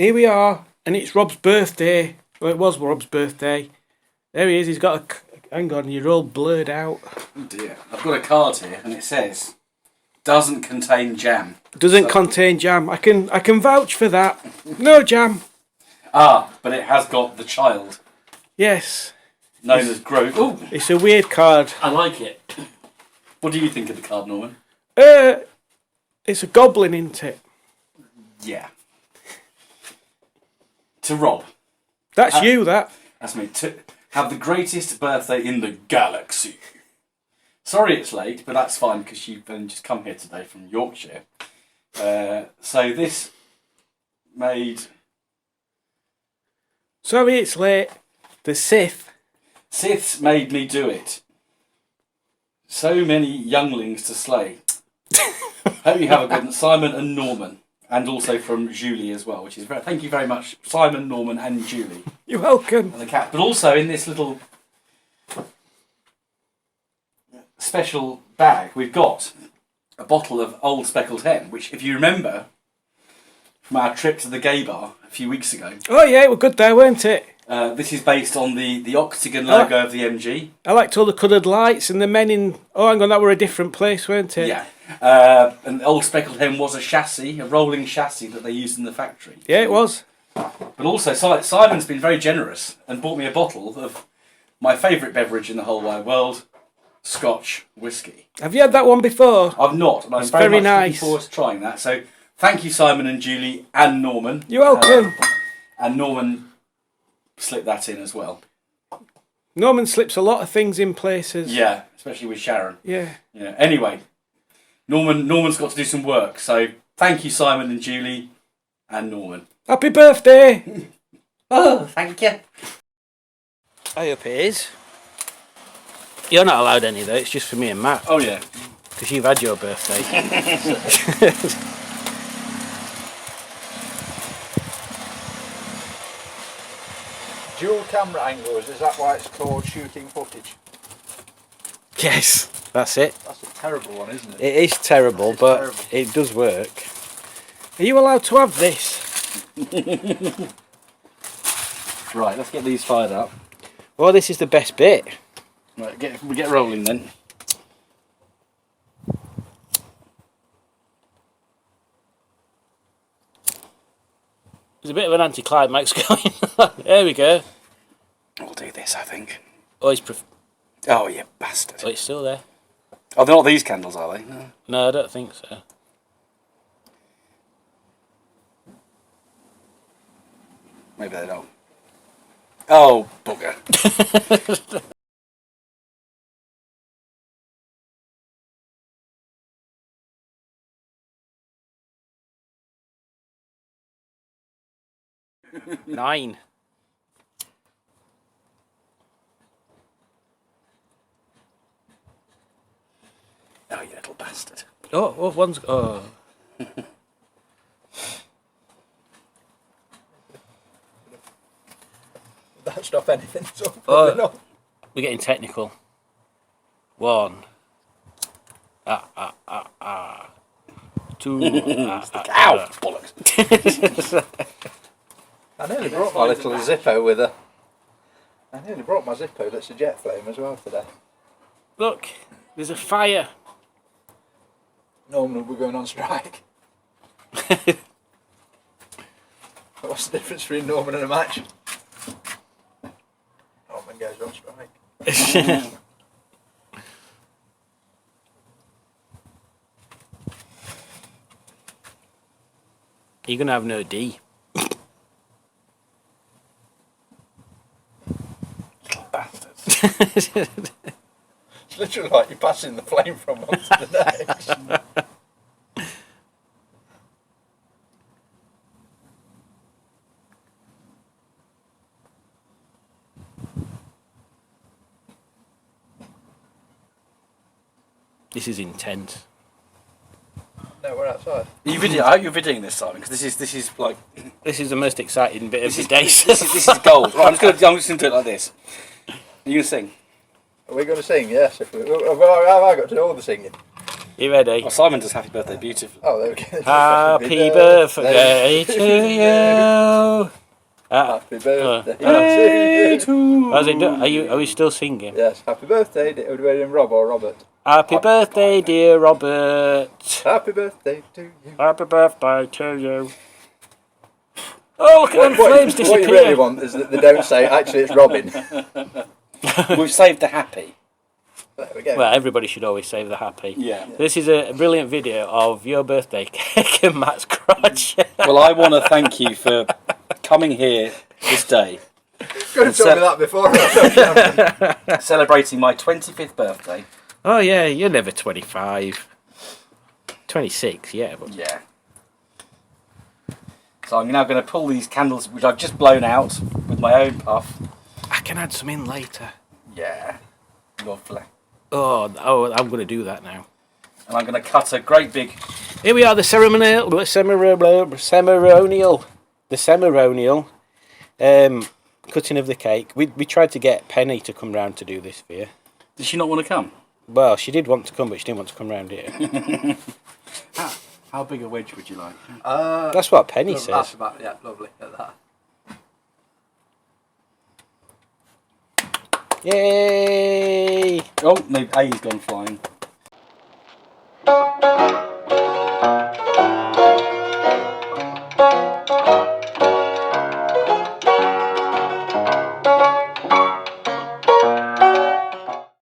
Here we are, and it's Rob's birthday. Well, it was Rob's birthday. There he is. He's got a... Hang on, you're all blurred out. Oh dear. I've got a card here, and it says, doesn't contain jam. Doesn't contain jam. I can vouch for that. No jam. Ah, but it has got the child. Yes. Known as Grove. Ooh. It's a weird card. I like it. What do you think of the card, Norman? It's a goblin, isn't it? Yeah. To Rob. That's you, that. That's me. To have the greatest birthday in the galaxy. Sorry it's late, but that's fine because you've just come here today from Yorkshire. So this made... Sorry it's late. The Sith. Siths made me do it. So many younglings to slay. Hope you have a good one. Simon and Norman. And also from Julie as well, which is very... Thank you very much, Simon, Norman and Julie. You're welcome. And the cat. But also in this little special bag, we've got a bottle of Old Speckled Hen, which, if you remember from our trip to the gay bar a few weeks ago... Oh yeah, it was good there, weren't it? This is based on the Octagon logo of the MG. I liked all the coloured lights and the men in... Oh, hang on, that were a different place, weren't it? Yeah. And Old Speckled Hen was a chassis, a rolling chassis that they used in the factory. Yeah, it was. But also, Simon's been very generous and bought me a bottle of my favourite beverage in the whole wide world, Scotch whiskey. Have you had that one before? I've not, and I'm It's very very much nice. looking forward to trying that. So, thank you, Simon and Julie and Norman. You're welcome. And Norman slipped that in as well. Norman slips a lot of things in places. Yeah, especially with Sharon. Yeah. Yeah. Anyway, Norman's got to do some work. So, thank you, Simon and Julie and Norman. Happy birthday! Oh, thank you. I hope it is. You're not allowed any though, it's just for me and Matt. Oh, yeah. Because you've had your birthday. Dual camera angles, is that why it's called shooting footage? Yes, that's it. That's a terrible one, isn't it? It is terrible, but terrible. it does work. Are you allowed to have this? Right, let's get these fired up. Well, this is the best bit. Right, we get rolling then. There's a bit of an anticlimax going on. There we go. We'll do this, I think. Oh, Oh, you bastard. oh, it's still there. Oh, they're not these candles, are they? No. No, I don't think so. Maybe they don't. Oh, bugger. Nine. Oh, you little bastard. Oh, one's... Oh. That stop anything, so Oh. not. We're getting technical. One. Two. Ow! Bollocks. I nearly brought my little Zippo with her. I nearly brought my Zippo that's a jet flame as well today. Look, there's a fire. Norman will be going on strike. What's the difference between Norman and a match? Norman goes on strike. You're going to have no D. Little bastards. It's literally like you're passing the flame from one to the next. This is intense. No, we're outside. I hope you're videoing this, Simon, because this is like... This is the most exciting bit of the day. This is gold. Right, I'm just going to do it like this. Are you going to sing? Are we going to sing? Yes. Have I got to do all the singing? You ready? Well, Simon does happy birthday beautifully. Oh, there we go. Happy birthday to you. Happy birthday to you. How's it do? Are we still singing? Yes, happy birthday. Would we name Rob or Robert? Happy birthday, dear Robert. Happy birthday to you. Happy birthday to you. Oh, look at them flames disappear. What you really want is that they don't say, actually, it's Robin. We've saved the happy. There we go. Well, everybody should always save the happy. Yeah. This is a brilliant video of your birthday cake and Matt's crotch. Well, I want to thank you for coming here this day. Could have told me that before. Celebrating my 25th birthday. Oh, yeah, you're never 25. 26, yeah. But... Yeah. So I'm now going to pull these candles, which I've just blown out with my own puff. I can add some in later. Yeah. Lovely. Oh, I'm going to do that now. And I'm going to cut a great big... Here we are, the ceremonial cutting of the cake. We tried to get Penny to come round to do this for you. Did she not want to come? Well, she did want to come, but she didn't want to come round here. How big a wedge would you like? That's what Penny says. That's about, yeah, lovely. At that. Yay! Oh, maybe A's gone flying.